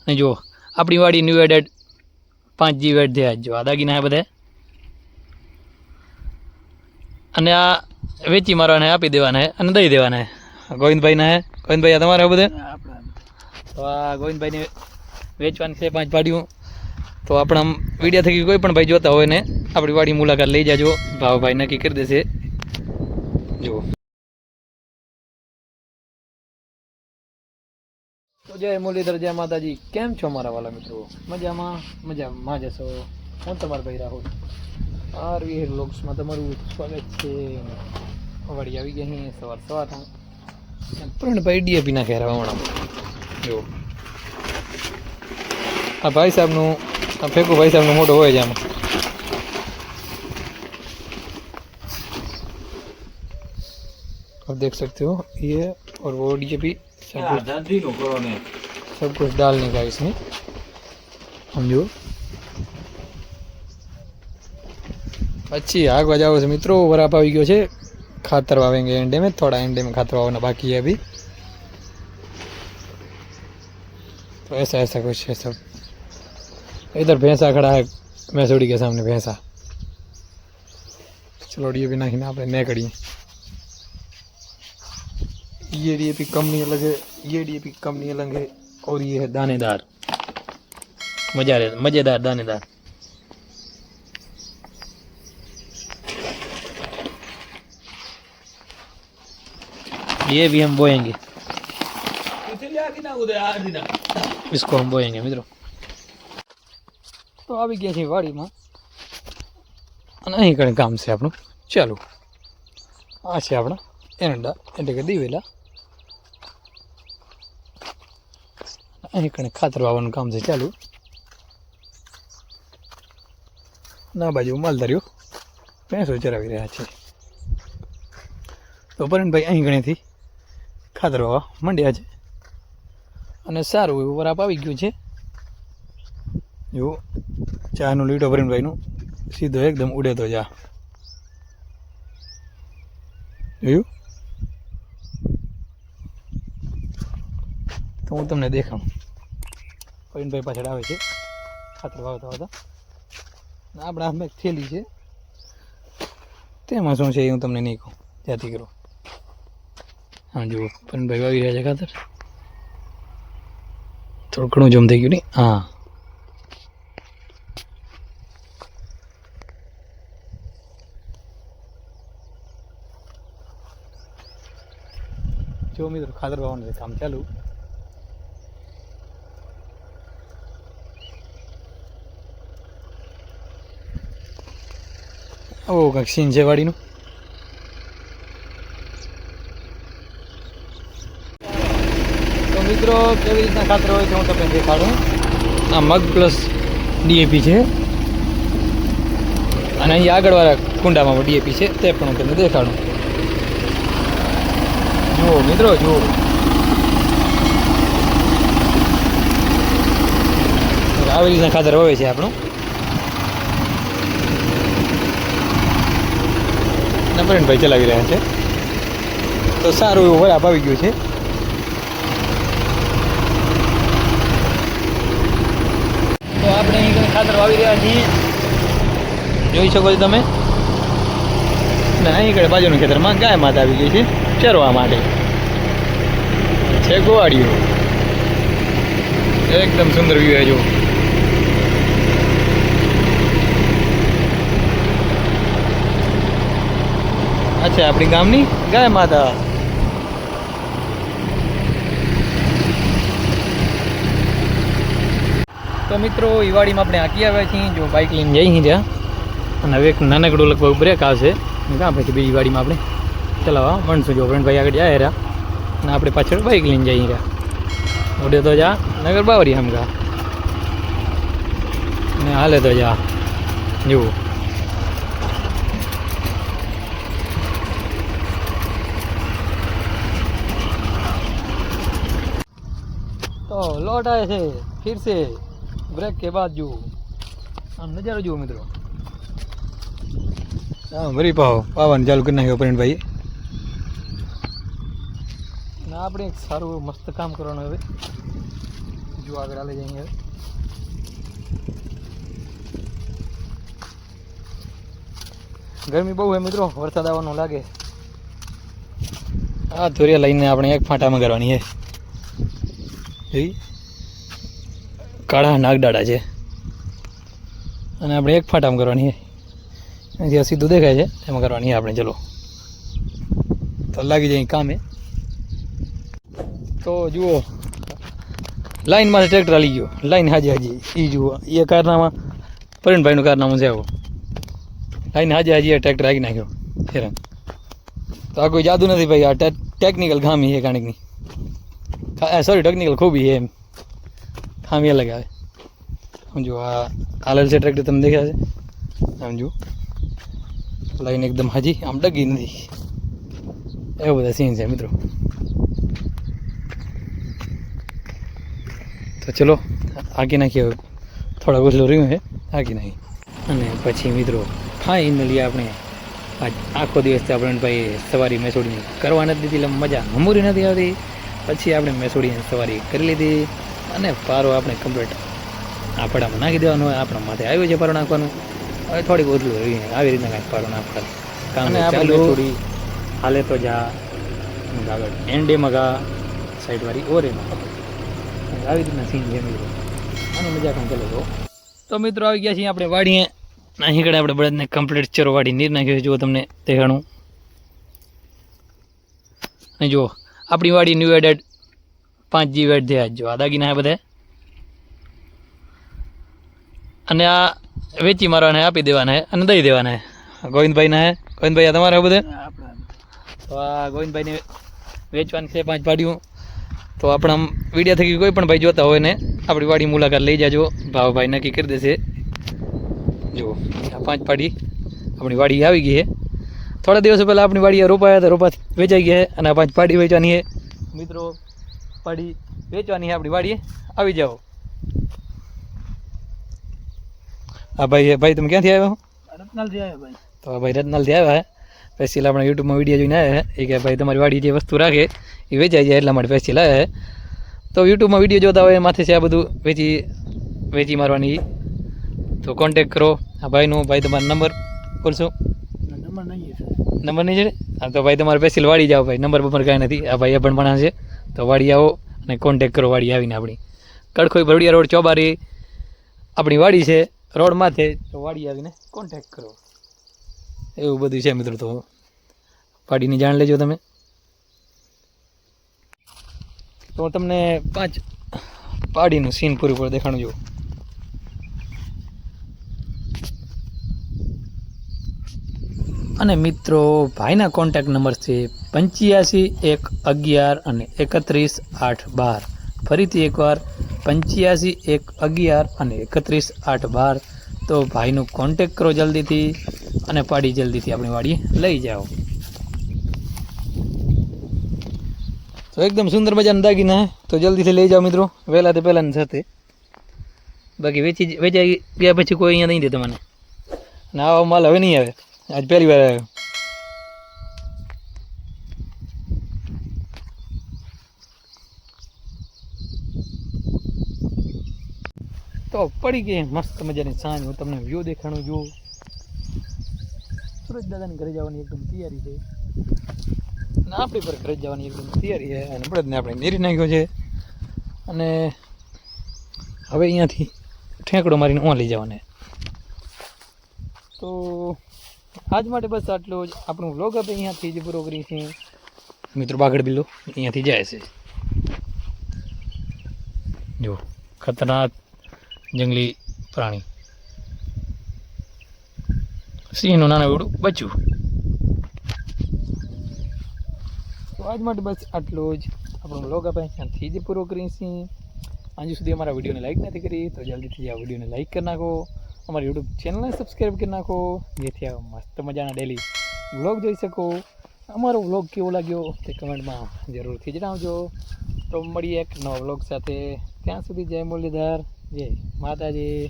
અને જો આપણી વાડી ન્યૂ એડેડ 5 જીવ એડ થયા જો આ દાગીના હે બધા અને આ વેચી મારવાના આપી દેવાના હે અને દઈ દેવાના હે ગોવિંદભાઈના હે ગોવિંદભાઈ આ તમારે બધે તો આ ગોવિંદભાઈને વેચવાની છે 5 પાડીઓ તો આપણા વિડીયો થકી કોઈ પણ ભાઈ જોતા હોય ને આપણી વાડી મુલાકાત લઈ જાજો ભાવભાઈ નક્કી કરી દેશે જુઓ તો જય મુરલીધર જય માતાજી કેમ છો મારા વાલા મિત્રો મજામાં જશો હું તમારા ભાઈ રાહુલ આરવી વ્લોગ્સમાં તમારું સ્વાગત છે વાડી આવી ગયા અહીં સવાર પ્રવીણભાઈ ડીએપી નાખ્યા રવામણામાં જુઓ આ ભાઈ સાહેબનું फेंको भाई साहब मोटो हो जाए आप देख सकते हो ये और वो डीएपी सब कुछ डालने का इसमें समझो अच्छी आग बजाओ से मित्रों बराबर આવી ગયો છે ખાતર વાવેंगे एंडे में थोड़ा एंडे में खातर वावना बाकी है अभी तो ऐसा कुछ है सब इधर भैंसा खड़ा है मैसूड़ी के सामने भैंसा चलो डीएपी ना खिना अपने नए कड़ी ये डीएपी कंपनी अलग है ये डीएपी कंपनी अलग है और ये है दानेदार मजेदार दानेदार ये भी हम बोएंगे इसको हम बोएंगे मित्रों तो આવી ગયા છે વાડીમાં અને અહીં કણે કામ છે આપણું ચાલો આ છે આપણા એરંડા એટલે કે દિવેલા અહીં કણે ખાતર વાવવાનું કામ છે ચાલુ ના બાજુ માલધારીઓ ભેંસો ચરાવી રહ્યા છે તો પરણભાઈ અહીં ગણેથી ખાતર વાવવા માંડ્યા છે અને સારું એવું વરાપ આવી ગયું છે જો ચાનું લીટો ભરીને સીધો એકદમ ઉડે તો જા જોયું તો હું તમને દેખાડું ભરીનભાઈ પાછળ આવે છે ખાતર વાવતા વાવતા આપણા હાથમાં એક થેલી છે તેમાં શું છે એ હું તમને નહીં કહું ત્યાંથી કરો હા જુઓ ભરીનભાઈ વાવી રહ્યા છે ખાતર થોડું ઘણું જમ થઈ ગયું નહીં હા जो मित्र खातर वावવાનું છે કામ ચાલુ ઓ કાંઈક સીન છે વાડીનું તો મિત્રો કેવી રીતના ખાતર હોય છે હું તમને દેખાડું આ મગ પ્લસ ડીએપી છે અને અહીં આગળવાળા કુંડામાં ડીએપી છે તે પણ હું તમને દેખાડું જુઓ મિત્રો જુઓ આવી રીતના ખાતર હોય છે આપણું નપરેનભાઈ ચલાવી રહ્યા છે તો સારું એવું વરાપ આવી ગયું છે તો આપણે અહીં ખાતર વાવી રહ્યા છીએ જોઈ શકો છો તમે ને અહીં કડે બાજુનું ખેતરમાં ગાય માતા આવી ગઈ છે ચરવા માટે છે ગોવાડીઓ એકદમ સુંદર વ્યૂ है जो अच्छा આપણી ગામની ગાય માતા તો મિત્રો ઈવાડીમાં આપણે આકી આવ્યા છીએ જો બાઇક લઈને જઈ ત્યાં અને હવે એક નાનકડું લગભગ બ્રેક આવશે કાં પછી બીજી વાડીમાં આપણે ચલાવવા મળશું જો ફ્રેન્ડ ભાઈ આગળ જાય રહ્યા અને આપણે પાછળ બાઇક લઈને જઈ રહ્યા ઉડે તો જા નગર બાવરી આમ ગા ને હાલે તો જા જુઓ तो लौट आए थे फिर से ब्रेक के बाद जो आम नज़ारा जो मित्रों हाँ भरी पावन चालू करना है प्रेम भाई ना આપણે એક સારું મસ્ત કામ કરવાનું હવે જો આગળ હાલે જઈએ હવે. ગરમી બહુ હે મિત્રો, વરસાદ આવવાનું લાગે. આ ધોરિયા લઈને આપણે એક ફાંટામાં કરવાની છે. એ કાળા નાગડાડા છે અને આપણે એક ફાંટામાં કરવાની છે. જ્યાં સીધું દેખાય છે એમાં કરવાની છે આપણે. ચલો તો લાગી જાય કામે. તો જુઓ લાઈનમાં ટ્રેક્ટર હાલી ગયો. લાઈન હાજી એ જુઓ, એ કારનામાં પ્રવીણભાઈનું કારનામું છે આવું. લાઈન હાજી ટ્રેક્ટર હાકી નાખ્યો હેરાન. તો આ કોઈ જાદુ નથી ભાઈ, આ ટેકનિકલ ખામી છે કાણકની. સોરી ટેકનિકલ ખૂબી છે એમ, ખામી અલગ આવે. સમજો આ હાલેલ છે ટ્રેક્ટર, તમે દેખ્યા છે. સમજો લાઈન એકદમ હાજી, આમ ડગી નથી. એવા બધા સીન છે મિત્રો. તો ચલો હાકી નાખીએ. હવે થોડા ઓછલું રહ્યું છે, હાકી નાખી. અને પછી મિત્રો ફાઇનલી આપણે આજ આખો દિવસથી આપણે ભાઈ સવારી મેસોડીની કરવા નથી દીધી, એટલે મજા હમુરી નથી આવતી. પછી આપણે મેસોડીની સવારી કરી લીધી અને પારો આપણે કમ્પ્લીટ આપણામાં નાખી દેવાનો હોય. આપણા માથે આવ્યું છે પારો નાખવાનું. હવે થોડીક ઓછલું રહ્યું, આવી રીતના કાંઈ પારો નાખતા કામ ચાલુ. મેસોડી હાલે તો જા આગળ એન્ડે મગા સાઈડવાળી ઓરેમાં આવી રીતના સીન છે મિત્રો. અને મજા કામ ચાલો તો. તો મિત્રો આવી ગયા છીએ આપણે વાડીએ. અહીં કડે આપણે બળદને કમ્પ્લીટ ચરો વાડી નીર નાખ્યો છે. જુઓ તમને દેખાણું. અને જુઓ આપણી વાડી ન્યૂ એડેડ 5G વેડ થયા. જો આ દાગીના હે બધા. અને આ વેચી મારવાના હે, આપી દેવાના હે અને દઈ દેવાના હે. ગોવિંદભાઈના હે. ગોવિંદભાઈ આ તમારા બધે. તો આ ગોવિંદભાઈને વેચવાની છે 5 પાડીઓ. તો આપણા વિડીયો થકી કોઈ પણ ભાઈ જોતા હોય ને આપણી વાડી મુલાકાત લઈ જાજો. ભાવભાઈ નક્કી કરી દેશે. જુઓ આ 5 પાડી આપણી વાડી આવી ગઈ છે. થોડા દિવસો પહેલાં આપણી વાડી રોપાયા હતા, રોપા વેચાઈ ગયા છે. અને આ 5 પાડી વેચવાની છે મિત્રો. પાડી વેચવાની છે આપણી વાડીએ, આવી જાઓ. હા ભાઈ, ભાઈ તમે ક્યાંથી આવ્યા? રત્નાલથી આવ્યા ભાઈ. તો આ ભાઈ રત્નાલથી આવ્યા હે. સ્પેશિયલ આપણે યુટ્યુબમાં વિડીયો જોઈને આવ્યા છે. એ કે ભાઈ તમારી વાડી જે વસ્તુ રાખે એ વેચાઈ જાય એટલા માટે સ્પેશિયલ આવ્યા છે. તો યુટ્યુબમાં વિડીયો જોતા હોય માથે છે આ બધું વેચી મારવાની. તો કોન્ટેક કરો આ ભાઈનું. ભાઈ તમારો નંબર બોલશો? નંબર નહીં છે. હા તો ભાઈ તમારે સ્પેશિયલ વાડી જાઓ ભાઈ, નંબર બબર કાંઈ નથી. આ ભાઈ પણ ભણા છે. તો વાડી આવો અને કોન્ટેક કરો વાડી આવીને. આપણી કડખોઈ ભરડિયા રોડ ચોબારી આપણી વાડી છે, રોડ માથે. તો વાડી આવીને કોન્ટેક કરો. એવું બધું છે મિત્રો. તો વાડીની જાણ લેજો તમે. તો તમને 5 પાડીનું સીન પૂરું દેખાણું જુઓ. અને મિત્રો ભાઈના કોન્ટેક્ટ નંબર છે 85 1 11 અને 31 8 12. ફરીથી એકવાર 85 1 11 અને 31 8 12. તો ભાઈનું કોન્ટેક કરો જલ્દીથી અને પાડી જલ્દીથી આપણી વાડીએ લઈ જાઓ. તો એકદમ સુંદર મજાના દાગીના હે. તો જલ્દીથી લઈ જાઓ મિત્રો, વહેલા તે પહેલાંની સાથે. બાકી વેચાઈ ગયા પછી કોઈ અહીંયા નહીં દે તમને. અને આવો માલ હવે નહીં આવે, આજ પહેલી વાર આવ્યો. તો પડી ગઈ મસ્ત મજાની સાંજ. હું તમને વ્યૂ દેખાણું જુઓ. સુરજ દાદાની ઘરે જવાની એકદમ તૈયારી છે. અને આપણી પર ઘરે જવાની એકદમ તૈયારી છે. અને બળદને આપણે નીરી નાખ્યો છે. અને હવે અહીંયાથી ઠેકડો મારીને ઓં લઈ જવાને. તો આજ માટે બસ આટલું જ. આપણું વ્લોગ આપણે અહીંયાથી જ પૂરો કરીએ છીએ મિત્રો. બાગડ બિલ્લો અહીંયાથી જાય છે. જો ખતરનાક જંગલી પ્રાણી સિંહનું નાનું એવડું બચ્યું. તો આજ માટે બસ આટલું જ. આપણો વ્લોગ આપણે ત્યાંથી જ પૂરો કરીએ છીએ. હજુ સુધી અમારા વિડીયોને લાઈક નથી કરી તો જલ્દીથી આ વિડીયોને લાઈક કરી નાખો. અમારી યુટ્યુબ ચેનલને સબસ્ક્રાઈબ કરી નાખો, જેથી આ મસ્ત મજાના ડેલી વ્લોગ જોઈ શકો. અમારો વ્લોગ કેવો લાગ્યો તે કમેન્ટમાં જરૂરથી જણાવજો. તો મળીએ એક નવા વ્લોગ સાથે. ત્યાં સુધી જય મુરલીધર, જય માતાજી.